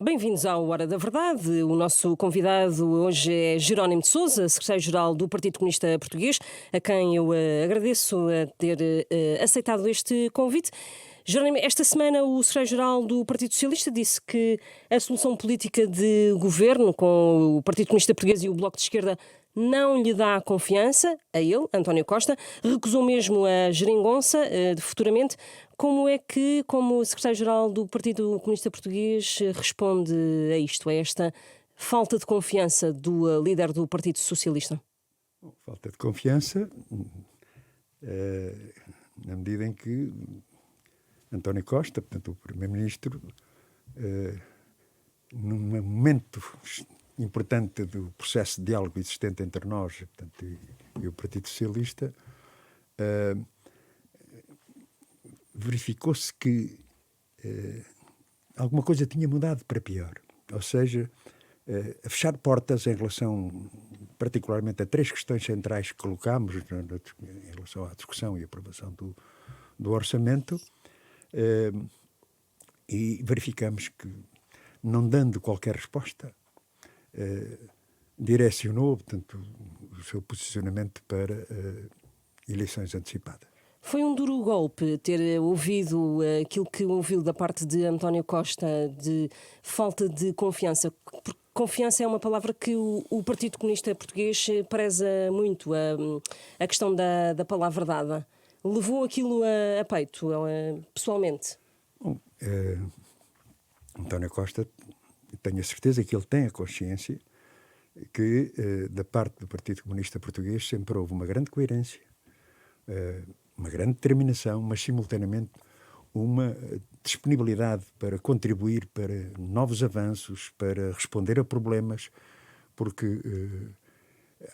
Bem-vindos ao Hora da Verdade. O nosso convidado hoje é Jerónimo de Sousa, secretário-geral do Partido Comunista Português, a quem eu agradeço a ter aceitado este convite. Jerónimo, esta semana o secretário-geral do Partido Socialista disse que a solução política de governo com o Partido Comunista Português e o Bloco de Esquerda não lhe dá confiança, a ele, António Costa, recusou mesmo a geringonça de futuramente. Como é que, como secretário-geral do Partido Comunista Português, responde a isto, a esta falta de confiança do líder do Partido Socialista? Falta de confiança, na medida em que António Costa, portanto, o Primeiro-Ministro, num momento importante do processo de diálogo existente entre nós, portanto, e o Partido Socialista, verificou-se que alguma coisa tinha mudado para pior. Ou seja, a fechar portas em relação, particularmente, a três questões centrais que colocámos em relação à discussão e aprovação do orçamento, e verificamos que, não dando qualquer resposta, direcionou, portanto, o seu posicionamento para eleições antecipadas. Foi um duro golpe ter ouvido aquilo que ouviu da parte de António Costa, de falta de confiança. Porque confiança é uma palavra que o Partido Comunista Português preza muito, a questão da palavra dada. Levou aquilo a peito, pessoalmente? Bom, António Costa, tenho a certeza que ele tem a consciência que, da parte do Partido Comunista Português, sempre houve uma grande coerência, uma grande determinação, mas simultaneamente uma disponibilidade para contribuir para novos avanços, para responder a problemas, porque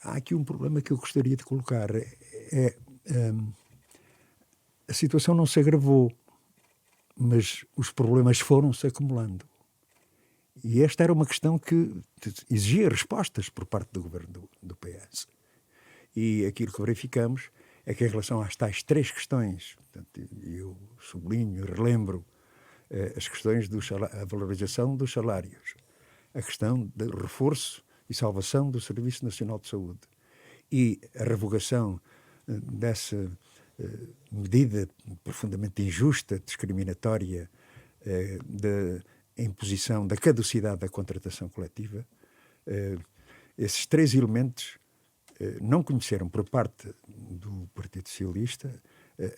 há aqui um problema que eu gostaria de colocar. A situação não se agravou, mas os problemas foram-se acumulando. E esta era uma questão que exigia respostas por parte do governo do PS. E aquilo que verificamos é que, em relação às tais três questões, portanto, eu sublinho, relembro as questões da valorização dos salários, a questão do reforço e salvação do Serviço Nacional de Saúde e a revogação dessa medida profundamente injusta, discriminatória, da imposição da caducidade da contratação coletiva, esses três elementos não conheceram por parte do Partido Socialista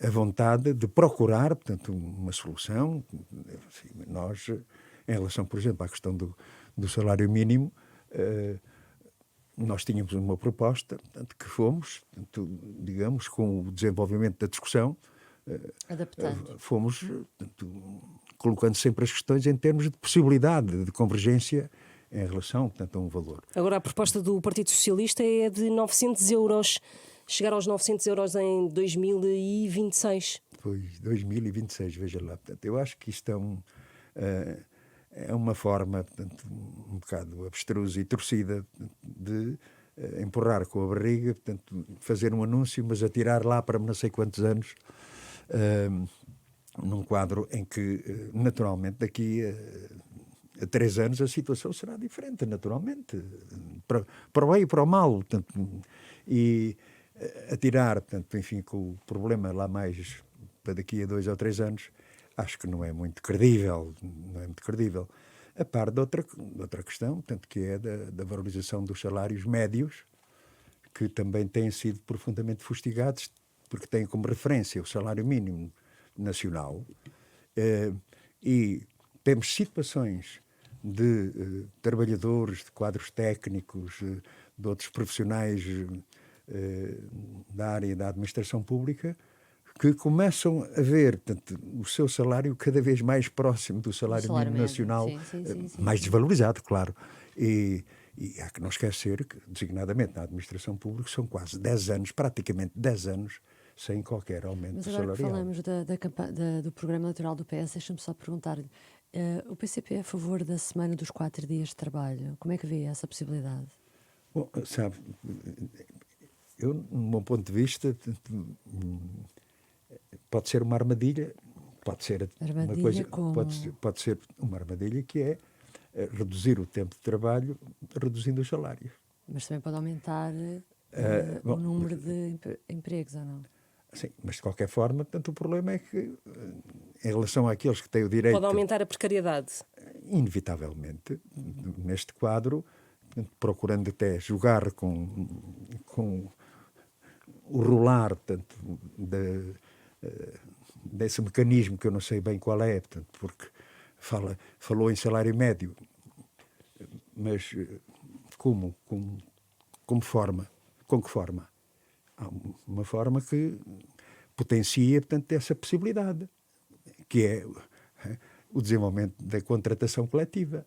a vontade de procurar, portanto, uma solução. Nós, em relação, por exemplo, à questão do salário mínimo, nós tínhamos uma proposta, portanto, que fomos, portanto, digamos, com o desenvolvimento da discussão, adaptando. Fomos, portanto, colocando sempre as questões em termos de possibilidade de convergência em relação, portanto, a um valor. Agora, a proposta do Partido Socialista é de 900 euros, chegar aos 900 euros em 2026. Pois, 2026, veja lá. Portanto, eu acho que isto é uma forma, portanto, um bocado abstrusa e torcida de empurrar com a barriga, portanto, fazer um anúncio, mas atirar lá para não sei quantos anos, num quadro em que, naturalmente, daqui a 3 anos a situação será diferente, naturalmente, para o bem e para o mal, portanto, e atirar, portanto, enfim, com o problema lá mais para daqui a 2 ou 3 anos, acho que não é muito credível, a par de outra questão, portanto, que é da valorização dos salários médios, que também têm sido profundamente fustigados, porque têm como referência o salário mínimo nacional, e temos situações de trabalhadores, de quadros técnicos, de outros profissionais da área da administração pública, que começam a ver, portanto, o seu salário cada vez mais próximo do salário mínimo nacional, sim. mais desvalorizado, claro. E há que não esquecer que, designadamente, na administração pública, são quase 10 anos, praticamente 10 anos, sem qualquer aumento salarial. Mas agora que falamos do programa eleitoral do PS, deixa-me só perguntar-lhe, o PCP é a favor da semana dos 4 dias de trabalho? Como é que vê essa possibilidade? Bom, sabe, eu, no meu ponto de vista, pode ser uma armadilha, pode ser uma coisa, pode ser uma armadilha que é reduzir o tempo de trabalho, reduzindo os salários. Mas também pode aumentar o número de empregos, ou não? Sim, mas de qualquer forma, portanto, o problema é que, em relação àqueles que têm o direito... Pode aumentar a precariedade. Inevitavelmente, neste quadro, procurando até jogar com o rolar, portanto, desse mecanismo que eu não sei bem qual é, portanto, porque falou em salário médio, mas como forma? Com que forma? Há uma forma que potencia, portanto, essa possibilidade, que é o desenvolvimento da contratação coletiva,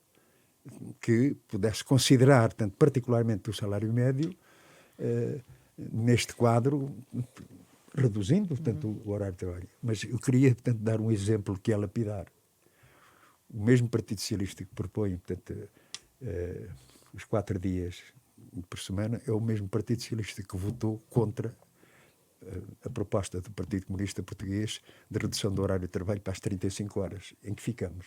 que pudesse considerar, portanto, particularmente o salário médio, neste quadro, reduzindo, portanto, o horário de trabalho. Mas eu queria, portanto, dar um exemplo que é lapidar. O mesmo Partido Socialista que propõe, portanto, os 4 dias por semana, é o mesmo Partido Socialista que votou contra a proposta do Partido Comunista Português de redução do horário de trabalho para as 35 horas. Em que ficamos?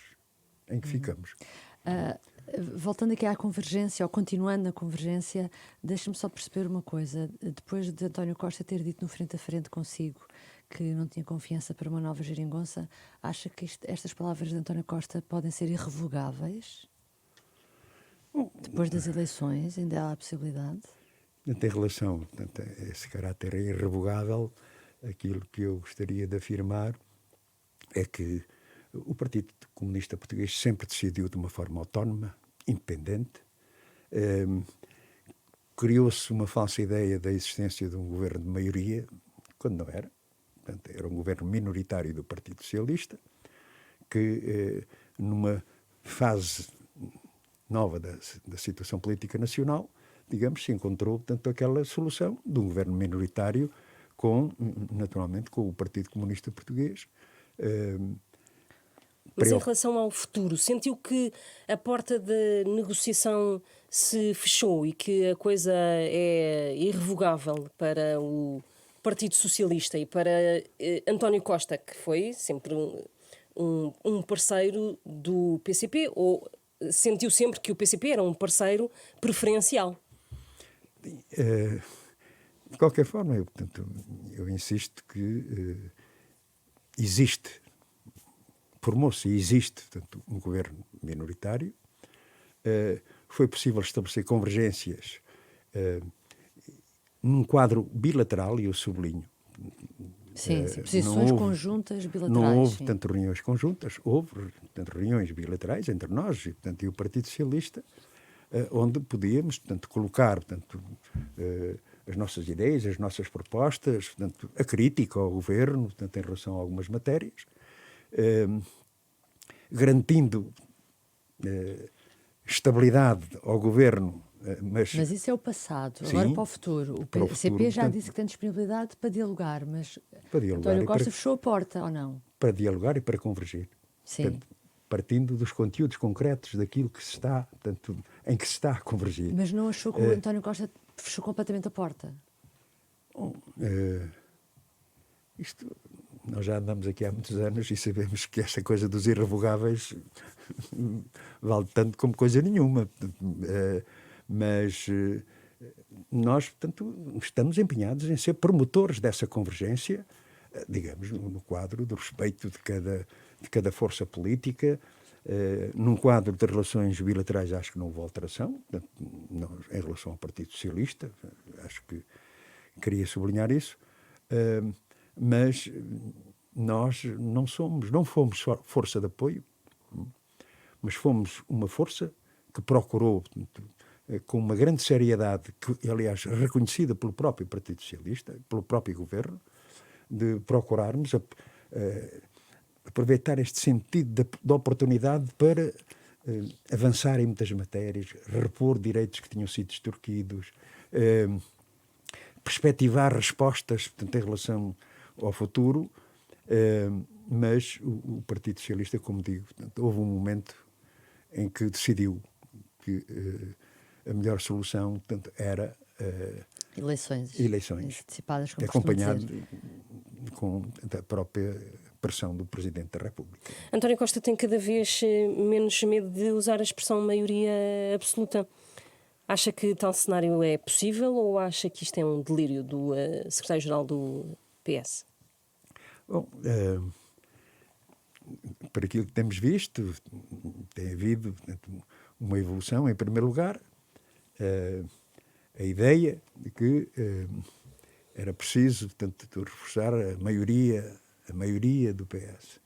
Voltando aqui à convergência, ou continuando na convergência, deixa-me só perceber uma coisa. Depois de António Costa ter dito no frente a frente consigo que não tinha confiança para uma nova geringonça, acha que estas palavras de António Costa podem ser irrevogáveis? Depois das eleições, ainda há a possibilidade? Em relação, portanto, a esse caráter irrevogável, aquilo que eu gostaria de afirmar é que o Partido Comunista Português sempre decidiu de uma forma autónoma, independente. Criou-se uma falsa ideia da existência de um governo de maioria, quando não era. Portanto, era um governo minoritário do Partido Socialista, que numa fase nova da situação política nacional, digamos, se encontrou, portanto, aquela solução de um governo minoritário naturalmente, com o Partido Comunista Português. Mas em relação ao futuro, sentiu que a porta da negociação se fechou e que a coisa é irrevogável para o Partido Socialista e para António Costa, que foi sempre um parceiro do PCP, ou sentiu sempre que o PCP era um parceiro preferencial? De qualquer forma, eu insisto que formou-se e existe, portanto, um governo minoritário. Foi possível estabelecer convergências num quadro bilateral, e eu sublinho. Sim, posições conjuntas bilaterais. Não houve, portanto, reuniões conjuntas, houve, portanto, reuniões bilaterais entre nós e o Partido Socialista, onde podíamos, portanto, colocar, portanto, as nossas ideias, as nossas propostas, portanto, a crítica ao governo, portanto, em relação a algumas matérias, garantindo estabilidade ao governo. Mas isso é o passado. Sim, agora para o futuro. O PCP já disse que tem disponibilidade para dialogar, mas António Costa fechou a porta, ou não? Para dialogar e para convergir. Sim. Portanto, partindo dos conteúdos concretos daquilo que se está, portanto, em que se está a convergir. Mas não achou que o António Costa fechou completamente a porta? Nós já andamos aqui há muitos anos e sabemos que esta coisa dos irrevogáveis vale tanto como coisa nenhuma. Mas nós, portanto, estamos empenhados em ser promotores dessa convergência, digamos, no quadro do respeito de cada força política, num quadro de relações bilaterais. Acho que não houve alteração, em relação ao Partido Socialista, acho que queria sublinhar isso, mas nós não fomos força de apoio, mas fomos uma força que procurou, com uma grande seriedade, que, aliás, reconhecida pelo próprio Partido Socialista, pelo próprio governo, de procurarmos aproveitar este sentido de oportunidade para avançar em muitas matérias, repor direitos que tinham sido extorquidos, perspectivar respostas, portanto, em relação ao futuro, mas o Partido Socialista, como digo, portanto, houve um momento em que decidiu que a melhor solução, portanto, era eleições antecipadas, como acompanhado com a própria pressão do Presidente da República. António Costa tem cada vez menos medo de usar a expressão maioria absoluta. Acha que tal cenário é possível ou acha que isto é um delírio do secretário-geral do PS? Bom, para aquilo que temos visto, tem havido, portanto, uma evolução. Em primeiro lugar, a ideia de que era preciso, portanto, reforçar a maioria do PS.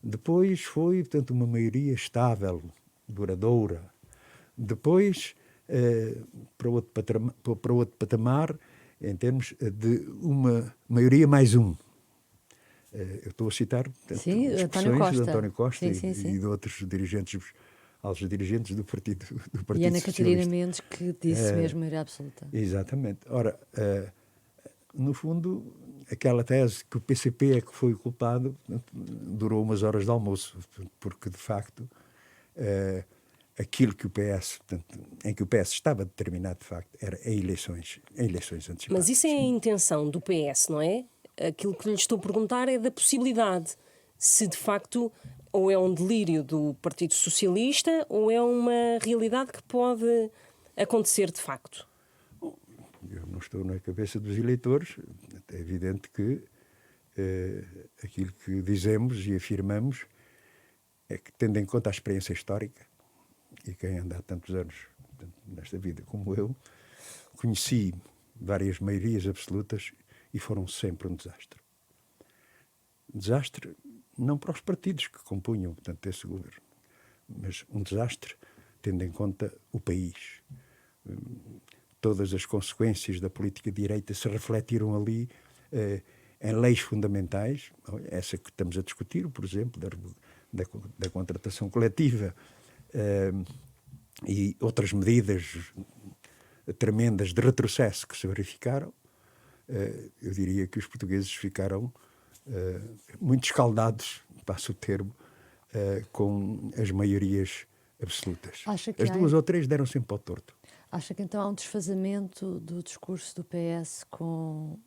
Depois foi, portanto, uma maioria estável, duradoura. Depois, para outro patamar, em termos de uma maioria mais um. Eu estou a citar, portanto, sim, expressões de António Costa sim. E de outros dirigentes, altos dirigentes do Partido E Ana Socialista. Catarina Mendes, que disse mesmo maioria absoluta. Exatamente. Ora, no fundo, aquela tese que o PCP é que foi o culpado durou umas horas de almoço, porque, de facto, aquilo que o PS, portanto, em que o PS estava determinado, de facto, era em eleições antecipadas. Mas isso é a intenção do PS, não é? Aquilo que lhe estou a perguntar é da possibilidade. Se, de facto, ou é um delírio do Partido Socialista ou é uma realidade que pode acontecer de facto. Eu não estou na cabeça dos eleitores. É evidente que aquilo que dizemos e afirmamos é que, tendo em conta a experiência histórica, e quem anda há tantos anos nesta vida como eu, conheci várias maiorias absolutas e foram sempre um desastre. Desastre não para os partidos que compunham, portanto, esse governo, mas um desastre tendo em conta o país. Todas as consequências da política de direita se refletiram ali em leis fundamentais, essa que estamos a discutir, por exemplo, da contratação coletiva, e outras medidas tremendas de retrocesso que se verificaram. Eu diria que os portugueses ficaram muito escaldados, passo o termo, com as maiorias absolutas. As duas ou três deram sempre ao torto. Acha que então há um desfazamento do discurso do PS com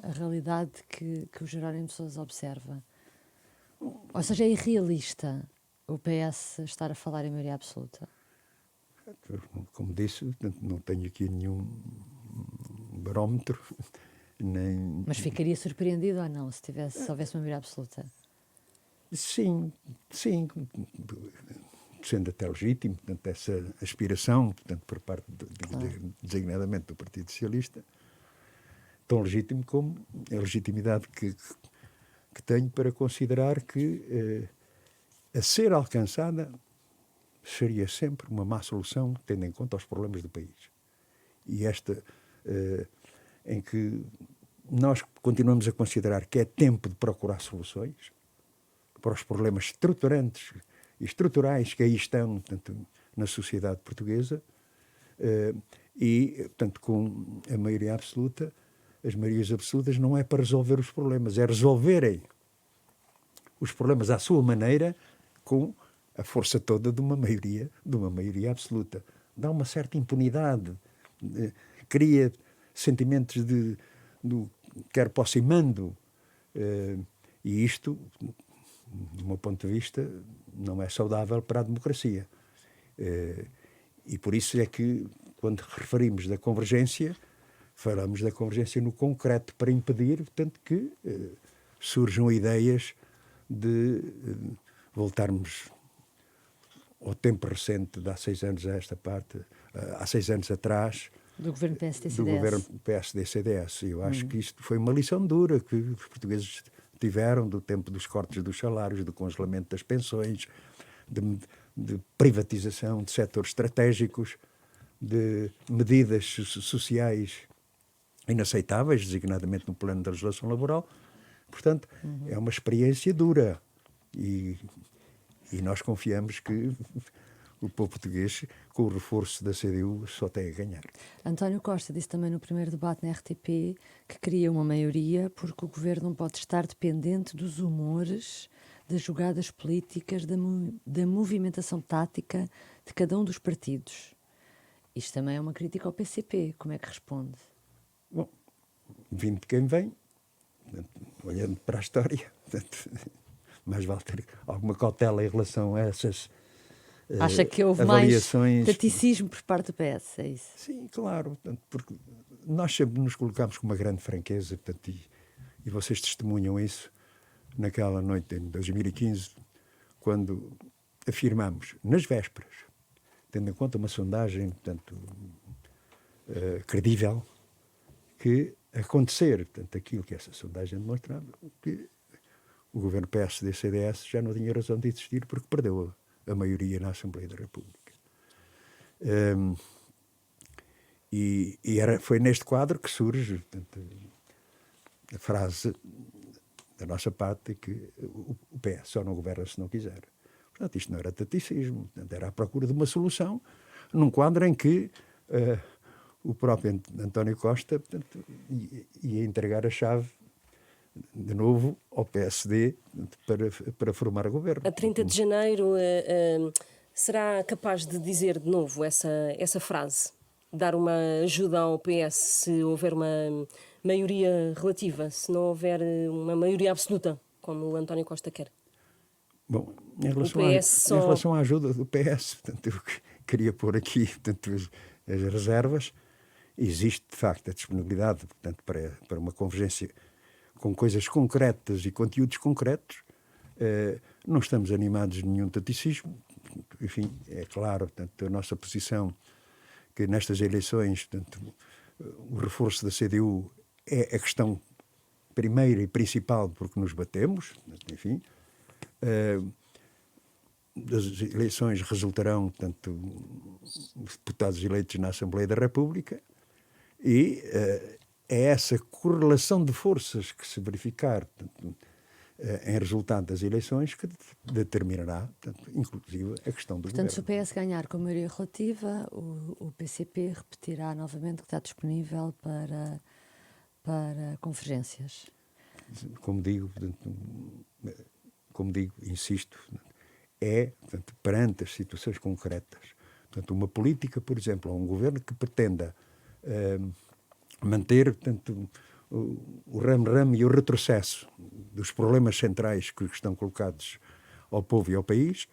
a realidade que o Jerónimo de Sousa observa? Ou seja, é irrealista o PS estar a falar em maioria absoluta? Como disse, não tenho aqui nenhum barómetro. Mas ficaria surpreendido ou não se houvesse uma maioria absoluta? Sim. Sendo até legítimo, portanto, essa aspiração, portanto, por parte, designadamente, do Partido Socialista, tão legítimo como a legitimidade que tenho para considerar que a ser alcançada seria sempre uma má solução, tendo em conta os problemas do país. E esta, em que nós continuamos a considerar que é tempo de procurar soluções para os problemas estruturantes e estruturais que aí estão, portanto, na sociedade portuguesa, e, portanto, com a maioria absoluta, as maiorias absolutas não é para resolver os problemas, é resolverem os problemas à sua maneira, com a força toda de uma maioria absoluta. Dá uma certa impunidade, cria sentimentos de quero, posso e mando, e isto, do meu ponto de vista, não é saudável para a democracia. E por isso é que, quando referimos da convergência, falamos da convergência no concreto, para impedir, portanto, que surjam ideias de voltarmos ao tempo recente de há 6 anos a esta parte, há 6 anos atrás, do governo PSD-CDS. Do governo PSD-CDS. Eu acho que isto foi uma lição dura que os portugueses tiveram do tempo dos cortes dos salários, do congelamento das pensões, de privatização de setores estratégicos, de medidas sociais inaceitáveis, designadamente no plano da legislação laboral. Portanto, é uma experiência dura e nós confiamos que o povo português, com o reforço da CDU, só tem a ganhar. António Costa disse também no primeiro debate na RTP que queria uma maioria porque o governo não pode estar dependente dos humores, das jogadas políticas, da movimentação tática de cada um dos partidos. Isto também é uma crítica ao PCP. Como é que responde? Bom, vindo de quem vem, olhando para a história, mais vale ter alguma cautela em relação a essas Acha que houve avaliações. mais taticismo por parte do PS, é isso? Sim, claro, portanto, porque nós sempre nos colocamos com uma grande franqueza, portanto, e vocês testemunham isso naquela noite em 2015, quando afirmamos, nas vésperas, tendo em conta uma sondagem, portanto, credível, que acontecer, portanto, aquilo que essa sondagem demonstrava, que o governo PSD-CDS já não tinha razão de existir porque perdeu a maioria na Assembleia da República. Foi neste quadro que surge, portanto, a frase da nossa parte que o PS só não governa se não quiser. Portanto, isto não era taticismo, portanto, era a procura de uma solução num quadro em que o próprio António Costa, portanto, ia entregar a chave de novo ao PSD para formar o governo. A 30 de janeiro será capaz de dizer de novo essa frase? Dar uma ajuda ao PS se houver uma maioria relativa, se não houver uma maioria absoluta, como o António Costa quer? Bom, em relação à ajuda do PS, portanto, eu queria pôr aqui, portanto, as reservas. Existe, de facto, a disponibilidade, portanto, para uma convergência com coisas concretas e conteúdos concretos. Não estamos animados de nenhum taticismo. Enfim, é claro, portanto, a nossa posição que nestas eleições, portanto, o reforço da CDU é a questão primeira e principal porque nos batemos, enfim. Das eleições resultarão, portanto, os deputados eleitos na Assembleia da República e é essa correlação de forças que se verificar, portanto, em resultado das eleições que determinará, portanto, inclusive, a questão do governo. Portanto, se o PS ganhar com maioria relativa, o PCP repetirá novamente que está disponível para convergências. Como digo, insisto, portanto, perante as situações concretas, portanto, uma política, por exemplo, ou um governo que pretenda manter, portanto, o ramo-ramo e o retrocesso dos problemas centrais que estão colocados ao povo e ao país,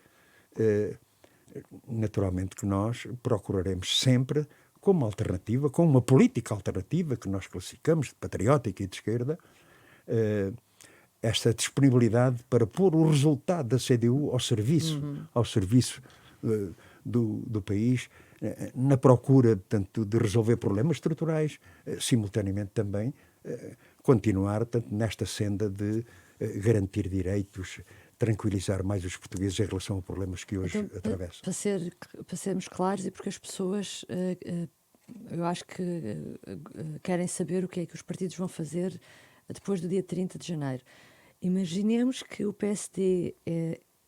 naturalmente que nós procuraremos sempre, como alternativa, com uma política alternativa que nós classificamos de patriótica e de esquerda, esta disponibilidade para pôr o resultado da CDU ao serviço do país, na procura, portanto, de resolver problemas estruturais, simultaneamente também continuar, portanto, nesta senda de garantir direitos, tranquilizar mais os portugueses em relação a problemas que hoje atravessam. Para sermos claros, e porque as pessoas, eu acho que querem saber o que é que os partidos vão fazer depois do dia 30 de janeiro. Imaginemos que o PSD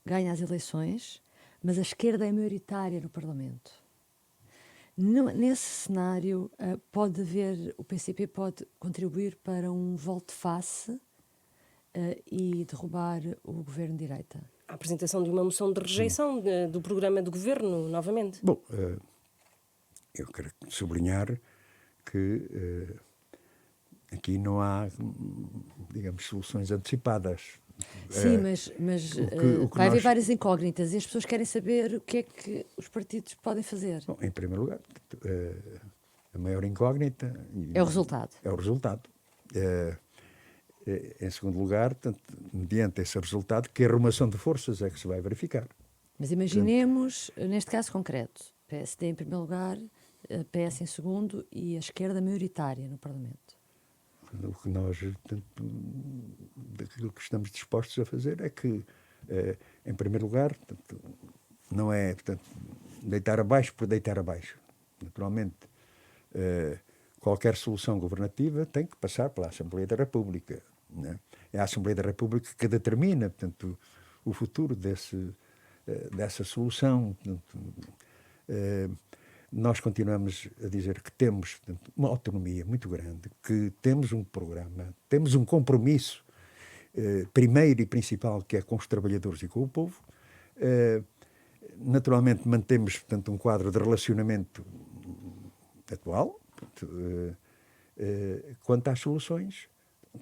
ganha as eleições, mas a esquerda é maioritária no Parlamento. Nesse cenário, o PCP pode contribuir para um volte-face e derrubar o governo de direita? A apresentação de uma moção de rejeição do programa do governo, novamente. Bom, eu quero sublinhar que aqui não há, digamos, soluções antecipadas. Sim, mas vai haver várias incógnitas e as pessoas querem saber o que é que os partidos podem fazer. Bom, em primeiro lugar, a maior incógnita é o resultado. É o resultado. Em segundo lugar, portanto, mediante esse resultado, que arrumação de forças é que se vai verificar. Mas imaginemos, neste caso concreto, PSD em primeiro lugar, PS em segundo e a esquerda maioritária no Parlamento. O que nós, portanto, daquilo que estamos dispostos a fazer é que, em primeiro lugar, portanto, não é, portanto, deitar abaixo por deitar abaixo. Naturalmente, qualquer solução governativa tem que passar pela Assembleia da República, né? É a Assembleia da República que determina, portanto, o futuro dessa solução. Portanto, nós continuamos a dizer que temos, portanto, uma autonomia muito grande, que temos um programa, temos um compromisso primeiro e principal, que é com os trabalhadores e com o povo. Naturalmente mantemos, portanto, um quadro de relacionamento atual. Quanto às soluções,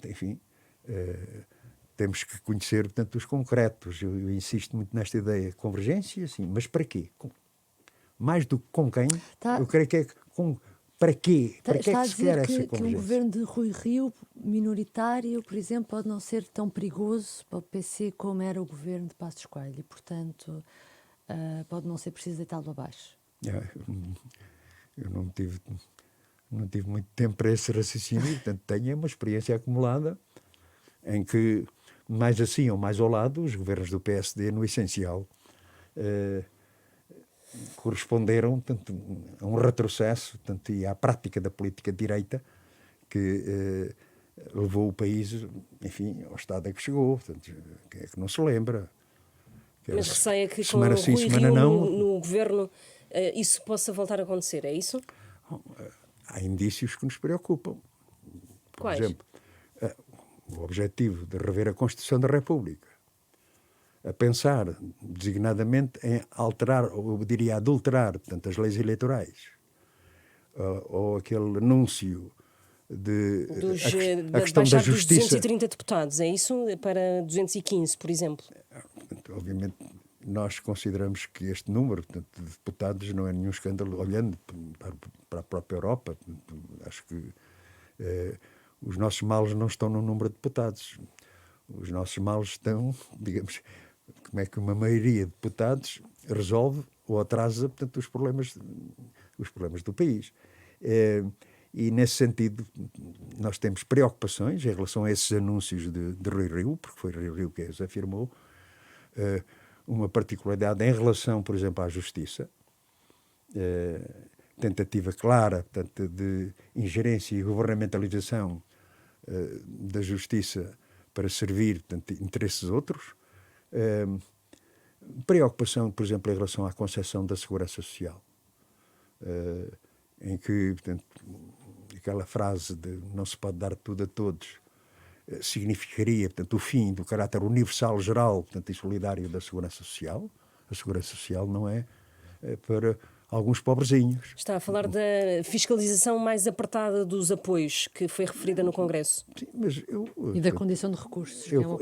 enfim, temos que conhecer, portanto, os concretos. Eu insisto muito nesta ideia. Convergência, sim, mas para quê? Mais do que com quem, eu creio que é com... Para quê? Para que é que se quer essa convergência? Que um governo de Rui Rio, minoritário, por exemplo, pode não ser tão perigoso para o PC como era o governo de Passos Coelho e, portanto, pode não ser preciso deitá-lo abaixo. Eu não tive muito tempo para esse raciocínio, portanto, tenho uma experiência acumulada em que, mais assim ou mais ao lado, os governos do PSD, no essencial, corresponderam, tanto a um retrocesso, tanto e à prática da política de direita que levou o país, enfim, ao estado a que chegou. Portanto, quem é que não se lembra? Mas receia que semana com sim, Rui semana Rio não. no governo isso possa voltar a acontecer, é isso? Há indícios que nos preocupam. Por Quais? exemplo, o objetivo de rever a Constituição da República, a pensar designadamente em alterar, ou eu diria adulterar, portanto, as leis eleitorais, ou aquele anúncio de a questão da justiça. Dos 230 deputados, é isso? Para 215, por exemplo? Portanto, obviamente, nós consideramos que este número, portanto, de deputados não é nenhum escândalo, olhando para a própria Europa. Acho que os nossos males não estão no número de deputados. Os nossos males estão, digamos, como é que uma maioria de deputados resolve ou atrasa, portanto, os problemas do país. E, nesse sentido, nós temos preocupações em relação a esses anúncios de Rui Rio, porque foi Rui Rio que os afirmou, uma particularidade em relação, por exemplo, à justiça, tentativa clara, portanto, de ingerência e governamentalização da justiça para servir, portanto, interesses outros. Preocupação, por exemplo, em relação à concepção da segurança social, em que, portanto, aquela frase de não se pode dar tudo a todos significaria, portanto, o fim do caráter universal, geral, portanto, e solidário da segurança social. A segurança social não é para alguns pobrezinhos. Está a falar da fiscalização mais apertada dos apoios, que foi referida no Congresso. Sim, mas e da condição de recursos. Eu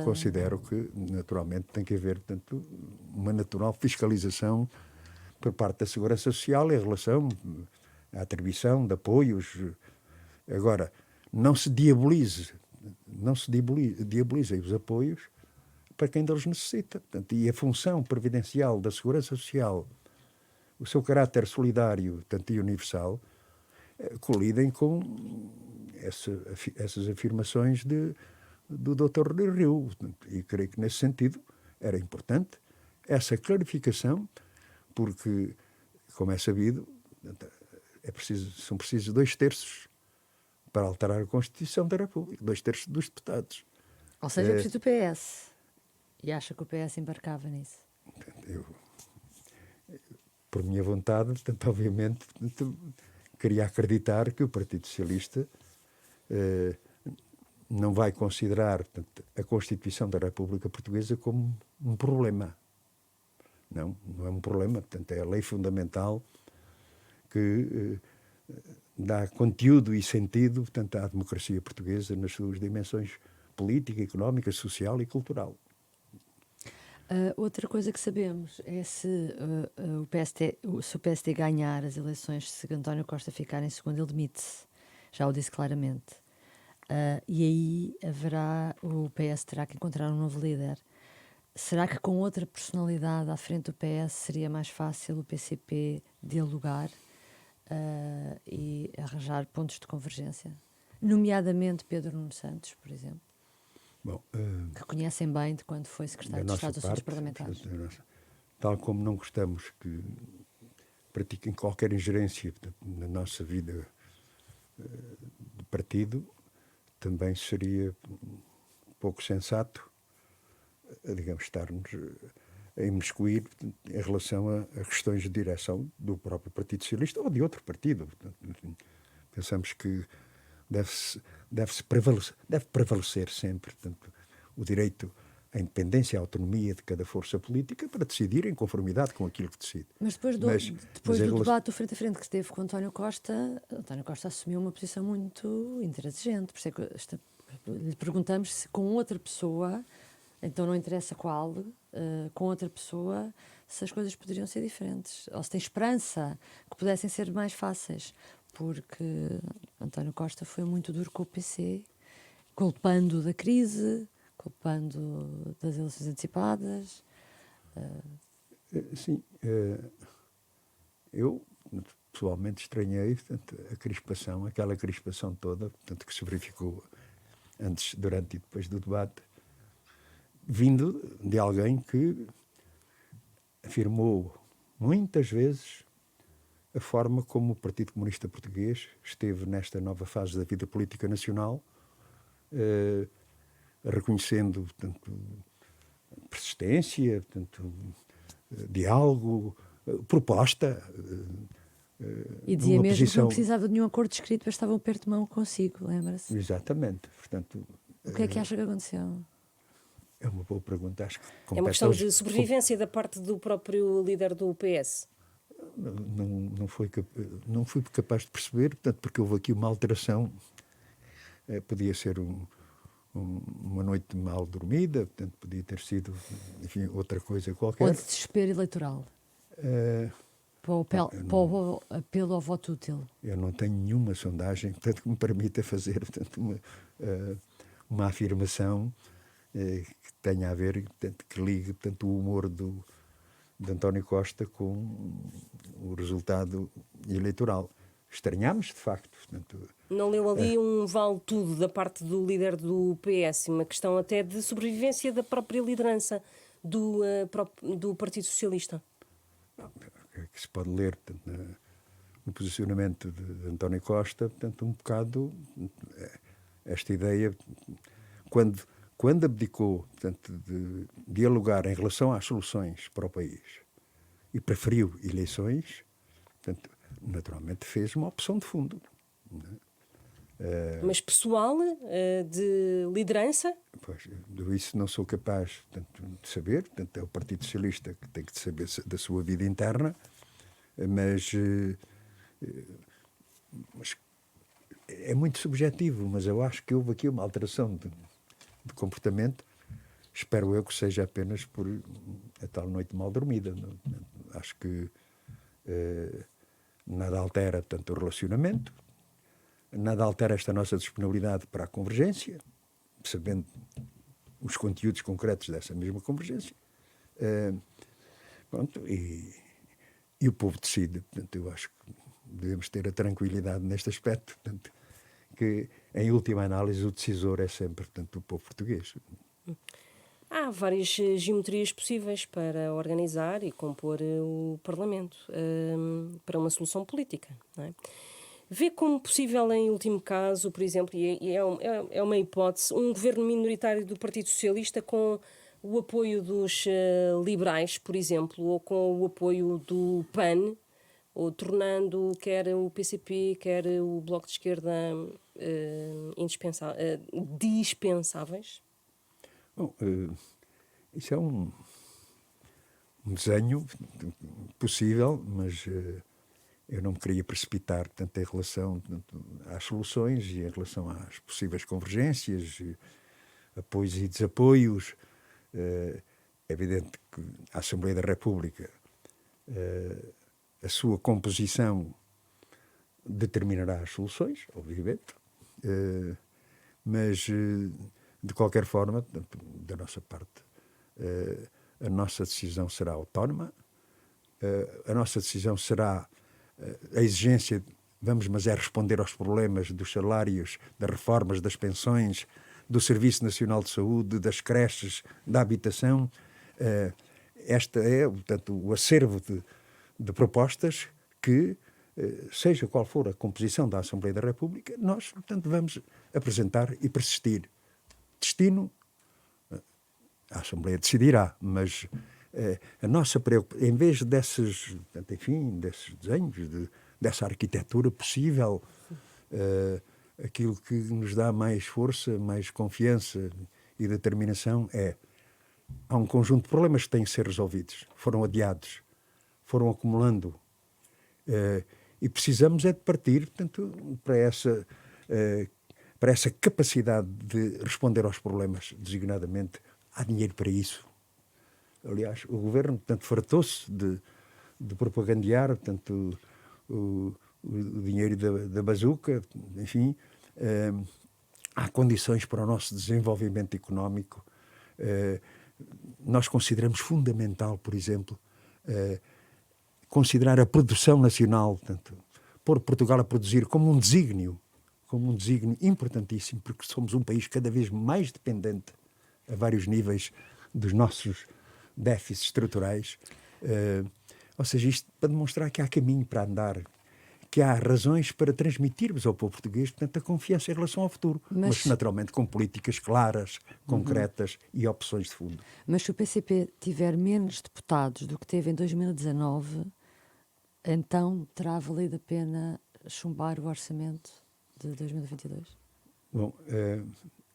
considero que, naturalmente, tem que haver, portanto, uma natural fiscalização por parte da Segurança Social em relação à atribuição de apoios. Agora, não se diabolizem os apoios para quem deles necessita. Portanto, e a função previdencial da Segurança Social, o seu caráter solidário, tanto e universal, colidem com essas afirmações do Dr. Rui Rio. E creio que, nesse sentido, era importante essa clarificação, porque, como é sabido, são precisos 2/3 para alterar a Constituição da República, 2/3 dos deputados. Ou seja, é preciso o PS. E acha que o PS embarcava nisso? Eu, por minha vontade, portanto, obviamente, queria acreditar que o Partido Socialista não vai considerar, portanto, a Constituição da República Portuguesa como um problema. Não é um problema. Portanto, é a lei fundamental que dá conteúdo e sentido, portanto, à democracia portuguesa nas suas dimensões política, económica, social e cultural. Outra coisa que sabemos é se o PSD ganhar as eleições, se António Costa ficar em segundo, ele demite-se. Já o disse claramente. E aí o PS terá que encontrar um novo líder. Será que com outra personalidade à frente do PS seria mais fácil o PCP dialogar e arranjar pontos de convergência? Nomeadamente Pedro Nuno Santos, por exemplo. Bom, que conhecem bem de quando foi secretário de Estado dos Assuntos Parlamentares. Tal como não gostamos que pratiquem qualquer ingerência, portanto, na nossa vida de partido, também seria pouco sensato, digamos, estar-nos a imiscuir em relação a questões de direção do próprio Partido Socialista ou de outro partido. Portanto, pensamos que deve prevalecer sempre, portanto, o direito à independência e à autonomia de cada força política para decidir em conformidade com aquilo que decide. Mas depois do debate do frente a frente que esteve com António Costa assumiu uma posição muito intransigente. Por isso é que lhe perguntamos se com outra pessoa, então não interessa qual, com outra pessoa, se as coisas poderiam ser diferentes. Ou se tem esperança que pudessem ser mais fáceis. Porque António Costa foi muito duro com o PC, culpando da crise, culpando das eleições antecipadas. Sim, eu pessoalmente estranhei, portanto, a crispação, aquela crispação toda, portanto, que se verificou antes, durante e depois do debate, vindo de alguém que afirmou muitas vezes a forma como o Partido Comunista Português esteve nesta nova fase da vida política nacional, reconhecendo, portanto, persistência, portanto, diálogo, proposta. E dizia numa mesmo que posição... não precisava de nenhum acordo escrito, bastava um aperto de mão consigo, lembra-se? Exatamente. Portanto, O que é que acha que aconteceu? é uma boa pergunta. Acho que É uma questão de sobrevivência da parte do próprio líder do PS. Não fui capaz de perceber, portanto, porque houve aqui uma alteração. Podia ser uma noite mal dormida, portanto, podia ter sido, enfim, outra coisa qualquer. Ou de desespero eleitoral? Para o apelo ao voto útil? Eu não tenho nenhuma sondagem, portanto, que me permita fazer, portanto, uma afirmação que tenha a ver, portanto, que ligue, portanto, o humor de António Costa com o resultado eleitoral. Estranhámos, de facto. Portanto, não leu ali um vale-tudo da parte do líder do PS, uma questão até de sobrevivência da própria liderança do Partido Socialista? Que se pode ler, portanto, no posicionamento de António Costa, portanto, um bocado esta ideia, quando abdicou, portanto, de dialogar em relação às soluções para o país e preferiu eleições, portanto, naturalmente fez uma opção de fundo. Mas pessoal, de liderança? Pois, isso não sou capaz, portanto, de saber. Portanto, é o Partido Socialista que tem que saber da sua vida interna, mas é muito subjetivo. Mas eu acho que houve aqui uma alteração de comportamento. Espero eu que seja apenas por a tal noite mal dormida. Acho que nada altera tanto o relacionamento, nada altera esta nossa disponibilidade para a convergência, sabendo os conteúdos concretos dessa mesma convergência. Pronto, e o povo decide. Portanto, eu acho que devemos ter a tranquilidade neste aspecto, portanto, que, em última análise, o decisor é sempre, portanto, o povo português. Há várias geometrias possíveis para organizar e compor o Parlamento para uma solução política, não é? Vê como possível, em último caso, por exemplo, e é uma hipótese, um governo minoritário do Partido Socialista com o apoio dos liberais, por exemplo, ou com o apoio do PAN, ou tornando quer o PCP, quer o Bloco de Esquerda dispensáveis? Bom, isso é um desenho possível, mas eu não me queria precipitar tanto em relação às soluções e em relação às possíveis convergências, apoios e desapoios. É evidente que a Assembleia da República, a sua composição determinará as soluções, obviamente, mas, de qualquer forma, da nossa parte, a nossa decisão será autónoma, a nossa decisão será a exigência, mas é responder aos problemas dos salários, das reformas, das pensões, do Serviço Nacional de Saúde, das creches, da habitação. Esta é, portanto, o acervo de propostas que, seja qual for a composição da Assembleia da República, nós, portanto, vamos apresentar e persistir. Destino, a Assembleia decidirá, mas a nossa preocupação, em vez desses desenhos, dessa arquitetura possível, aquilo que nos dá mais força, mais confiança e determinação há um conjunto de problemas que têm que ser resolvidos. Foram adiados, foram acumulando, e precisamos de partir, portanto, para essa capacidade de responder aos problemas, designadamente, há dinheiro para isso. Aliás, o governo, portanto, fartou-se de propagandear, portanto, o dinheiro da bazuca, enfim, há condições para o nosso desenvolvimento económico. Nós consideramos fundamental, por exemplo, considerar a produção nacional, portanto, pôr Portugal a produzir como um desígnio importantíssimo, porque somos um país cada vez mais dependente a vários níveis dos nossos déficits estruturais. Ou seja, isto para demonstrar que há caminho para andar, que há razões para transmitirmos ao povo português, portanto, a confiança em relação ao futuro, mas naturalmente com políticas claras, concretas e opções de fundo. Mas se o PCP tiver menos deputados do que teve em 2019, então terá valido a pena chumbar o orçamento de 2022? Bom,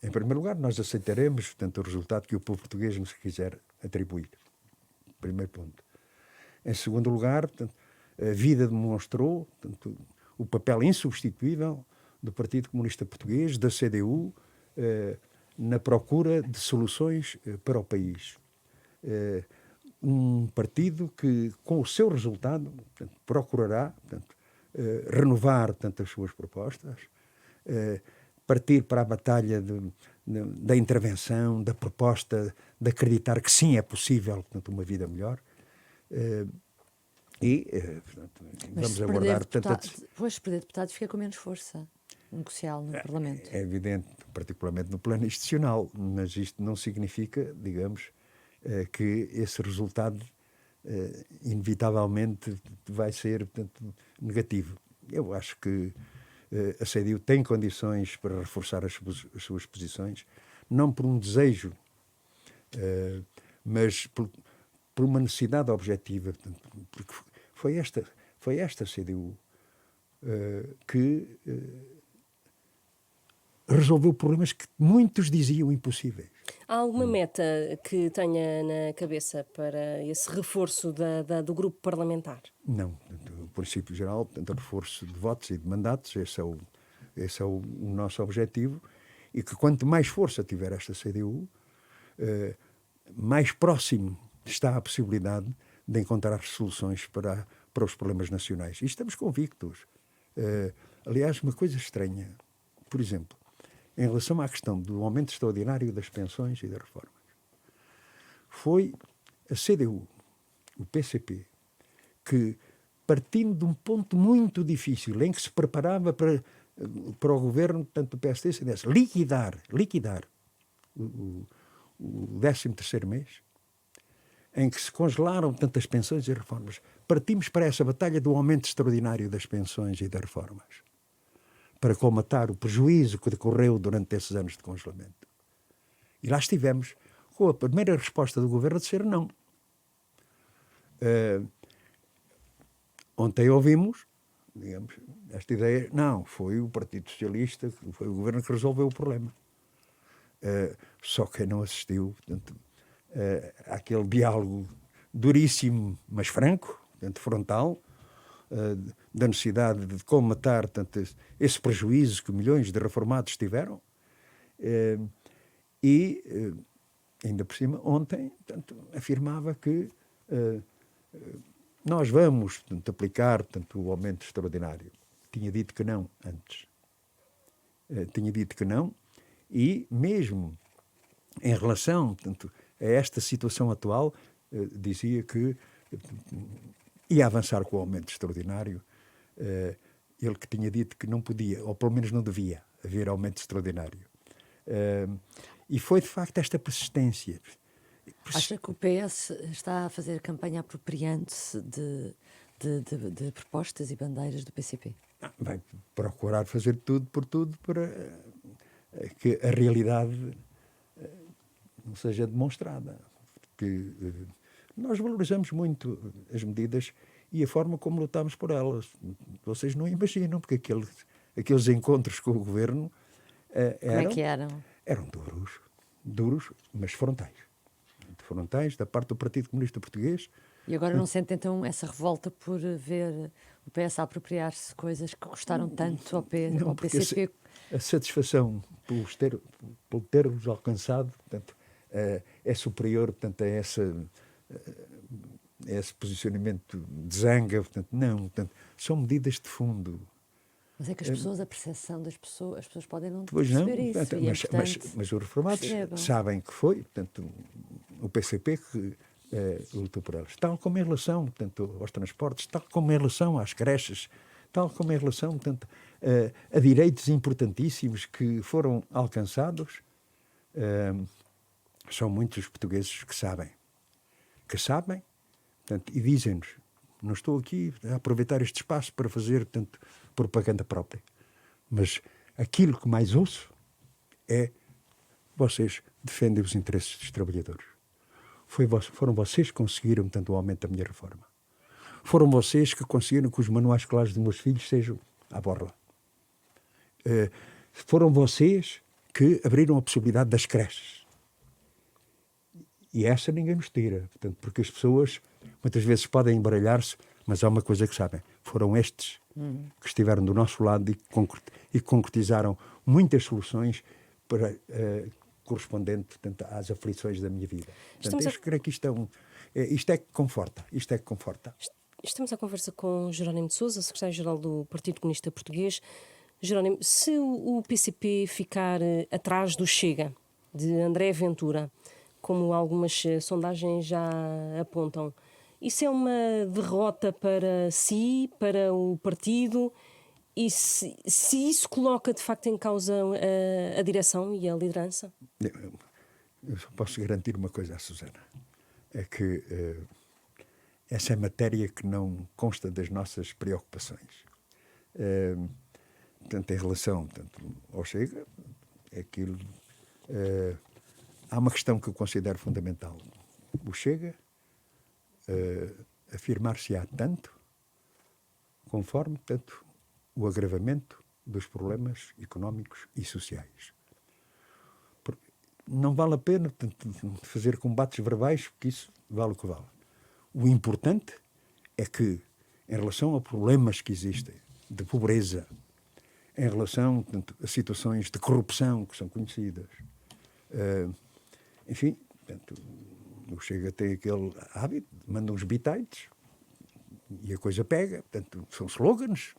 em primeiro lugar, nós aceitaremos, portanto, o resultado que o povo português nos quiser atribuir. Primeiro ponto. Em segundo lugar, portanto, a vida demonstrou, portanto, o papel insubstituível do Partido Comunista Português, da CDU, na procura de soluções para o país. Um partido que, com o seu resultado, portanto, procurará, portanto, renovar, portanto, as suas propostas, partir para a batalha da intervenção, da proposta, de acreditar que sim é possível, portanto, uma vida melhor. Portanto, vamos aguardar. Pois, se perder deputados fica com menos força negocial no Parlamento. É evidente, particularmente no plano institucional, mas isto não significa, digamos, que esse resultado inevitavelmente vai ser, portanto, negativo. Eu acho que a CDU tem condições para reforçar as suas posições, não por um desejo, mas por uma necessidade objetiva, portanto, porque foi esta CDU que resolveu problemas que muitos diziam impossíveis. Há alguma meta que tenha na cabeça para esse reforço do grupo parlamentar? Não. Portanto, o princípio geral, portanto, o reforço de votos e de mandatos, esse é o nosso objetivo, e que quanto mais força tiver esta CDU, mais próximo está a possibilidade de encontrar soluções para os problemas nacionais. E estamos convictos. Aliás, uma coisa estranha, por exemplo, em relação à questão do aumento extraordinário das pensões e das reformas, foi a CDU, o PCP, que, partindo de um ponto muito difícil, em que se preparava para o governo, tanto do PSD e do CDS, liquidar o 13º mês, em que se congelaram tantas pensões e reformas, partimos para essa batalha do aumento extraordinário das pensões e das reformas, para colmatar o prejuízo que decorreu durante esses anos de congelamento. E lá estivemos, com a primeira resposta do governo de ser não. Ontem ouvimos, digamos, esta ideia, não, foi o Partido Socialista, foi o governo que resolveu o problema. Só quem não assistiu, portanto, àquele diálogo duríssimo, mas franco, portanto, frontal, da necessidade de colmatar, portanto, esse prejuízo que milhões de reformados tiveram. Ainda por cima, ontem, portanto, afirmava que nós vamos, portanto, aplicar, portanto, o aumento extraordinário. Tinha dito que não antes. Tinha dito que não, e mesmo em relação, portanto, a esta situação atual, dizia que ia avançar com o aumento extraordinário. Ele que tinha dito que não podia, ou pelo menos não devia, haver aumento extraordinário. E foi, de facto, esta persistência. Acha que o PS está a fazer campanha apropriando-se de propostas e bandeiras do PCP? Vai procurar fazer tudo por tudo para que a realidade não seja demonstrada. Porque nós valorizamos muito as medidas e a forma como lutamos por elas. Vocês não imaginam, porque aqueles encontros com o governo Como é que eram? Eram duros, mas frontais. Frontais da parte do Partido Comunista Português. E agora não sente então essa revolta por ver o PS a apropriar-se de coisas que custaram tanto ao PCP a satisfação por ter-os alcançado, portanto, é superior, portanto, a esse posicionamento de zanga. Portanto, não, portanto, são medidas de fundo. Mas é que as pessoas, a percepção das pessoas, as pessoas podem não Pois não, perceber isso. portanto, E é importante mas os reformados percebam. sabem que foi, portanto, o PCP que lutou por elas. Tal como em relação, portanto, aos transportes, tal como em relação às creches, tal como em relação, portanto, a direitos importantíssimos que foram alcançados. São muitos os portugueses que sabem, portanto, e dizem-nos: não estou aqui a aproveitar este espaço para fazer, portanto, propaganda própria, mas aquilo que mais ouço é: vocês defendem os interesses dos trabalhadores. Foram vocês que conseguiram, portanto, o aumento da minha reforma. Foram vocês que conseguiram que os manuais escolares dos meus filhos sejam à borla. Foram vocês que abriram a possibilidade das creches. E essa ninguém nos tira, portanto, porque as pessoas muitas vezes podem embaralhar-se, mas há uma coisa que sabem: foram estes que estiveram do nosso lado e concretizaram muitas soluções para, correspondente, portanto, às aflições da minha vida. Portanto, eu creio que isto é que conforta. Estamos à conversa com Jerónimo de Sousa, secretário-geral do Partido Comunista Português. Jerónimo, se o PCP ficar atrás do Chega, de André Ventura, como algumas sondagens já apontam, isso é uma derrota para si, para o partido? E se isso coloca de facto em causa a direção e a liderança? Eu só posso garantir uma coisa à Susana: é que essa é matéria que não consta das nossas preocupações. Portanto, em relação, portanto, ao Chega, há uma questão que eu considero fundamental. O Chega afirmar-se-á tanto conforme, portanto, o agravamento dos problemas económicos e sociais. Não vale a pena, portanto, fazer combates verbais, porque isso vale o que vale. O importante é que, em relação a problemas que existem, de pobreza, em relação, portanto, a situações de corrupção que são conhecidas, enfim, portanto, o Chega tem aquele hábito, manda uns bitites e a coisa pega, portanto, são slogans,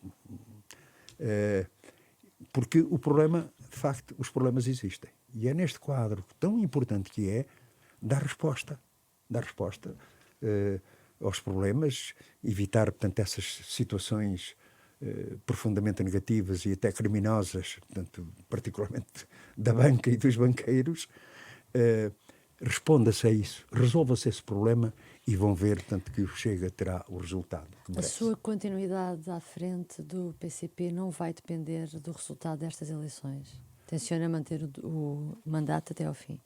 porque o problema, de facto, os problemas existem. E é neste quadro tão importante que é dar resposta aos problemas, evitar, portanto, essas situações profundamente negativas e até criminosas, portanto, particularmente da banca e dos banqueiros. Responda-se a isso, resolva-se esse problema e vão ver, portanto, que o Chega terá o resultado que merece. A sua continuidade à frente do PCP não vai depender do resultado destas eleições? Tenciona manter o mandato até ao fim?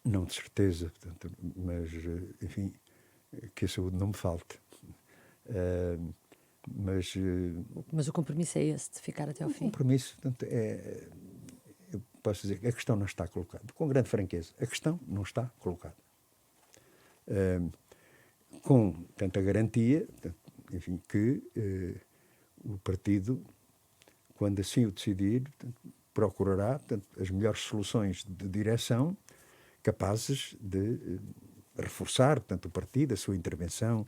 Não, de certeza, portanto, mas, enfim, que a saúde não me falte. Mas o compromisso é esse, de ficar até ao fim? O compromisso, portanto, eu posso dizer que a questão não está colocada. Com grande franqueza, a questão não está colocada. Com tanta garantia, enfim, que o partido, quando assim o decidir, procurará, portanto, as melhores soluções de direção capazes de reforçar, portanto, o partido, a sua intervenção.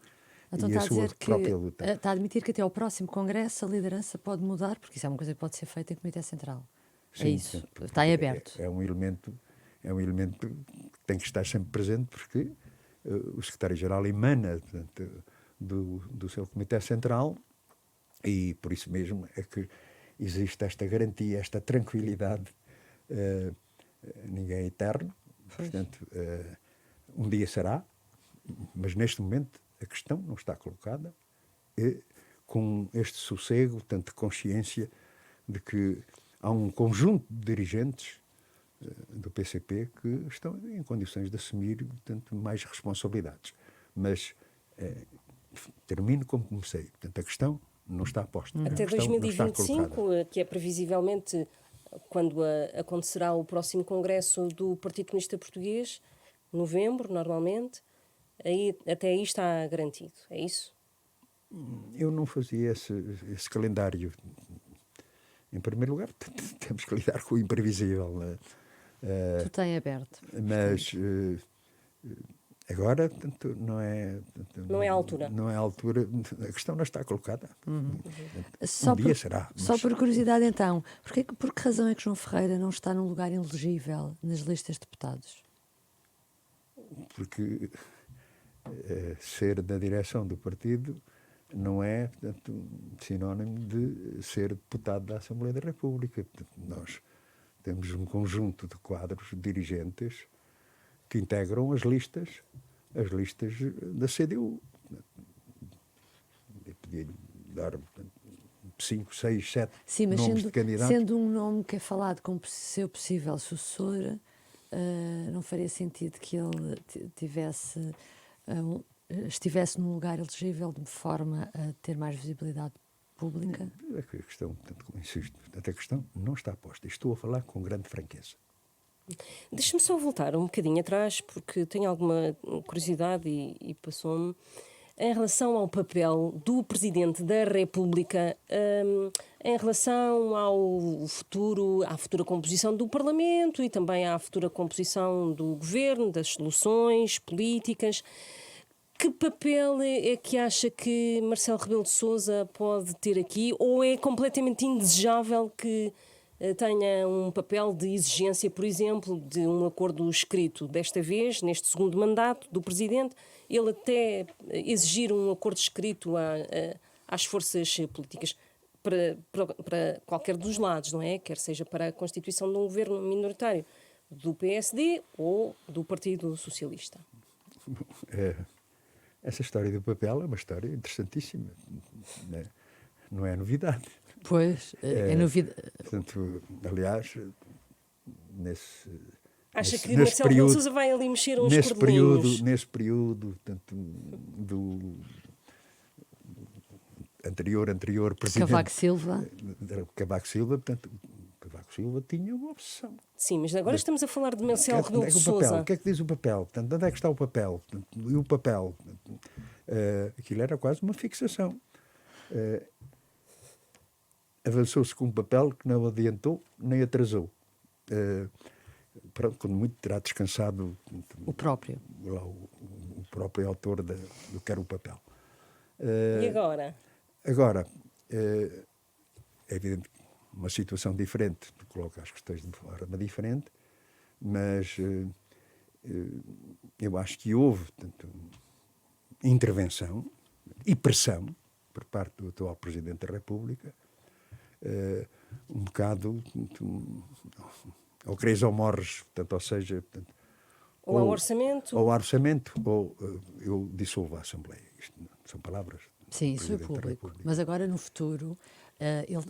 Então e está a a sua dizer que própria luta. está a admitir que até ao próximo Congresso a liderança pode mudar, porque isso é uma coisa que pode ser feita em Comitê Central. Sim, é isso, está em aberto. É um elemento que tem que estar sempre presente, porque o secretário-geral emana, portanto, do seu Comitê Central, e por isso mesmo é que existe esta garantia, esta tranquilidade. Ninguém é eterno, portanto, um dia será, mas neste momento a questão não está colocada, com este sossego, tanto de consciência de que há um conjunto de dirigentes do PCP que estão em condições de assumir, portanto, mais responsabilidades. Mas termino como comecei. Portanto, a questão não está posta. Até 2025, que é previsivelmente quando acontecerá o próximo Congresso do Partido Comunista Português, novembro, normalmente, até aí está garantido, é isso? Eu não fazia esse calendário. Em primeiro lugar, temos que lidar com o imprevisível. Tudo em aberto. Mas agora, portanto, não é... Portanto, Não é a altura. Não é a altura. A questão não está colocada. Só Um dia será. Só por curiosidade, então, por que razão é que João Ferreira não está num lugar elegível nas listas de deputados? Porque ser da direção do partido não é, portanto, sinónimo de ser deputado da Assembleia da República. Portanto, nós temos um conjunto de quadros dirigentes que integram as listas da CDU. Eu podia dar 5, 6, 7 Sim, mas nomes de candidatos. sendo um nome que é falado como seu possível sucessor, não faria sentido que ele estivesse num lugar elegível de forma a ter mais visibilidade pública? A questão, portanto, como insisto, a questão não está posta. Estou a falar com grande franqueza. Deixa-me só voltar um bocadinho atrás, porque tenho alguma curiosidade e passou-me. Em relação ao papel do Presidente da República, em relação à futura composição do Parlamento e também à futura composição do Governo, das soluções políticas, que papel é que acha que Marcelo Rebelo de Sousa pode ter aqui, ou é completamente indesejável que tenha um papel de exigência, por exemplo, de um acordo escrito, desta vez, neste segundo mandato do Presidente, ele até exigir um acordo escrito às forças políticas para qualquer dos lados, não é? Quer seja para a constituição de um governo minoritário do PSD ou do Partido Socialista. Essa história do papel é uma história interessantíssima. Não é novidade. Pois, é novidade. Portanto, aliás, Acha que Marcelo Rebelo de Sousa vai ali mexer uns cordelinhos? Nesse período, portanto, do anterior presidente... Cavaco Silva, portanto, Cavaco Silva tinha uma obsessão. Sim, mas agora estamos a falar de Marcelo Rebelo de Sousa. O que é que diz o papel? Portanto, onde é que está o papel? E o papel? Aquilo era quase uma fixação. Avançou-se com um papel que não adiantou nem atrasou. Quando muito terá descansado o próprio autor do que era o papel. E agora? Agora, é evidente que uma situação diferente coloca as questões de forma diferente, mas eu acho que houve, portanto, intervenção e pressão por parte do atual Presidente da República, um bocado ou queres ou morres, portanto, ou seja, portanto, ou ao orçamento, ou eu dissolvo a Assembleia. Isto são palavras. Sim, isso é público. Mas agora, no futuro,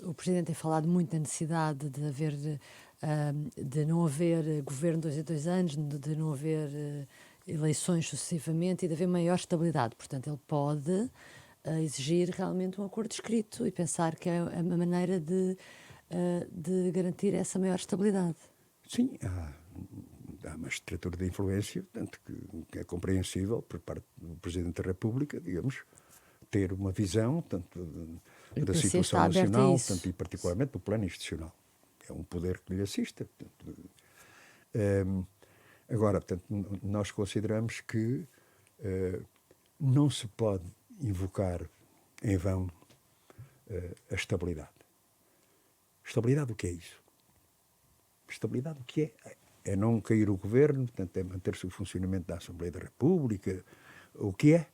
o Presidente tem falado muito da necessidade de não haver governo 2 em 2 anos, de não haver eleições sucessivamente e de haver maior estabilidade. Portanto, ele pode exigir realmente um acordo escrito e pensar que é a maneira de garantir essa maior estabilidade. Sim, há uma estrutura de influência, tanto que é compreensível por parte do Presidente da República, digamos, ter uma visão tanto da situação nacional, tanto e particularmente do plano institucional. É um poder que lhe assista. Portanto, agora, portanto, nós consideramos que não se pode invocar em vão a estabilidade. Estabilidade, o que é isso? Estabilidade, o que é? É não cair o governo, portanto, é manter-se o funcionamento da Assembleia da República. O que é?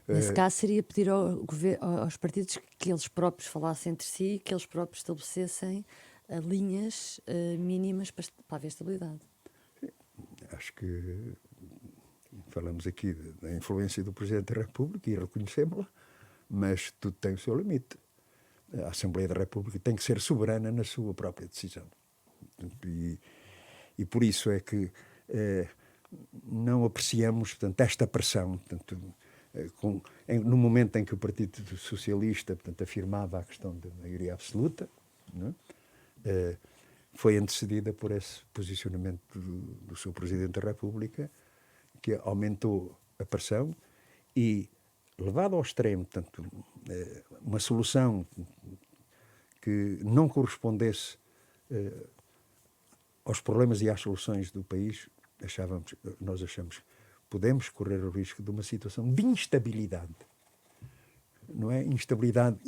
Nesse caso, seria pedir aos partidos que eles próprios falassem entre si, que eles próprios estabelecessem linhas mínimas para haver estabilidade. Acho que falamos aqui da influência do Presidente da República e reconhecemos-la, mas tudo tem o seu limite. A Assembleia da República tem que ser soberana na sua própria decisão. E por isso é que não apreciamos, portanto, esta pressão, portanto, no momento em que o Partido Socialista, portanto, afirmava a questão da maioria absoluta, não é? Foi antecedida por esse posicionamento do seu Presidente da República, que aumentou a pressão e, levado ao extremo, portanto, uma solução que não correspondesse aos problemas e às soluções do país, nós achamos que podemos correr o risco de uma situação de instabilidade. Não é instabilidade,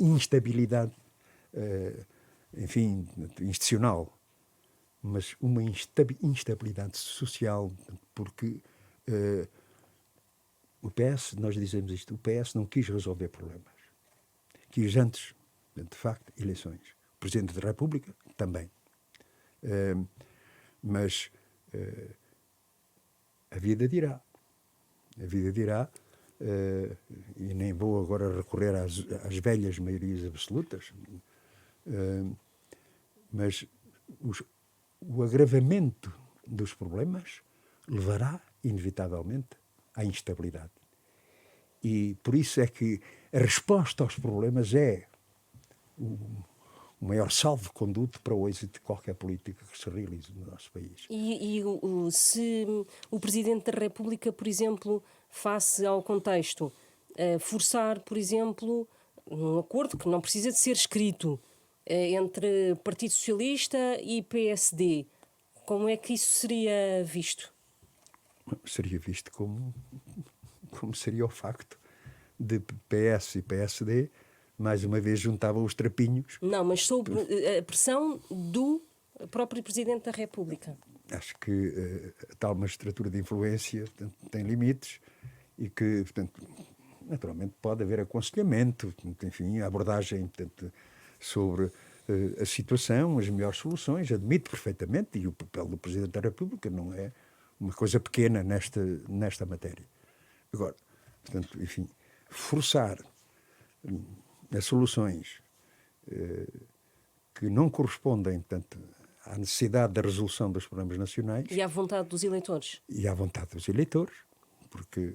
enfim, institucional, mas uma instabilidade social, porque o PS, nós dizemos isto, o PS não quis resolver problemas. Quis antes, de facto, eleições. O Presidente da República também. Mas a vida dirá. A vida dirá, e nem vou agora recorrer às velhas maiorias absolutas, mas o agravamento dos problemas levará, inevitavelmente, à instabilidade. E por isso é que a resposta aos problemas é o maior salvo-conduto para o êxito de qualquer política que se realize no nosso país. Se o Presidente da República, por exemplo, face ao contexto, forçar, por exemplo, um acordo que não precisa de ser escrito entre Partido Socialista e PSD, como é que isso seria visto? Seria visto como seria o facto de PS e PSD mais uma vez juntavam os trapinhos. Não, mas sob a pressão do próprio Presidente da República. Acho que a tal magistratura de influência, portanto, tem limites e que, portanto, naturalmente pode haver aconselhamento, portanto, enfim, a abordagem, portanto, sobre a situação, as melhores soluções, admito perfeitamente, e o papel do Presidente da República não é uma coisa pequena nesta matéria. Agora, portanto, enfim, forçar as soluções que não correspondem, portanto, à necessidade da resolução dos problemas nacionais. E à vontade dos eleitores. E à vontade dos eleitores, porque,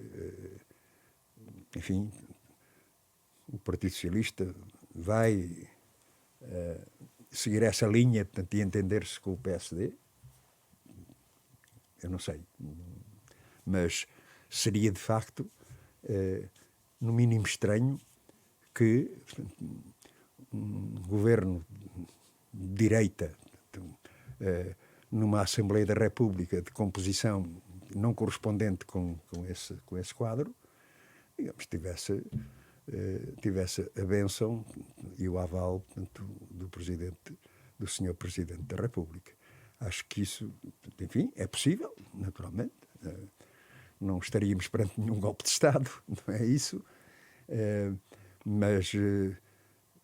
enfim, o Partido Socialista vai seguir essa linha, portanto, e entender-se com o PSD. Eu não sei. Mas seria, de facto, no mínimo estranho que um governo de direita, numa Assembleia da República de composição não correspondente com esse quadro, digamos, tivesse a bênção e o aval, portanto, do Sr. Presidente da República. Acho que isso, enfim, é possível, naturalmente. Não estaríamos perante nenhum golpe de Estado, não é isso? Mas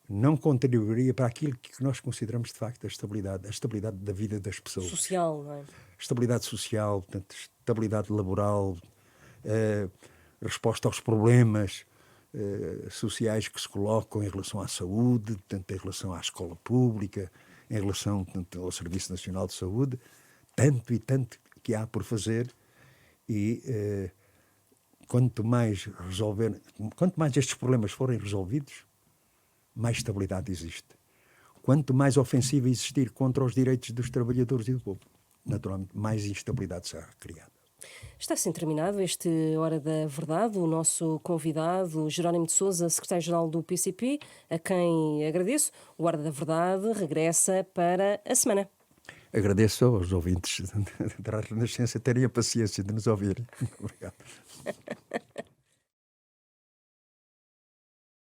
não contribuiria para aquilo que nós consideramos, de facto, a estabilidade da vida das pessoas. Social, não é? Estabilidade social, portanto, estabilidade laboral, resposta aos problemas sociais que se colocam em relação à saúde, portanto, em relação à escola pública, em relação, portanto, ao Serviço Nacional de Saúde, tanto e tanto que há por fazer, e quanto mais estes problemas forem resolvidos, mais estabilidade existe. Quanto mais ofensiva existir contra os direitos dos trabalhadores e do povo, naturalmente, mais instabilidade será criada. Está assim terminado este Hora da Verdade. O nosso convidado, Jerónimo de Sousa, secretário-geral do PCP, a quem agradeço. O Hora da Verdade regressa para a semana. Agradeço aos ouvintes da Renascença terem a paciência de nos ouvirem. Obrigado.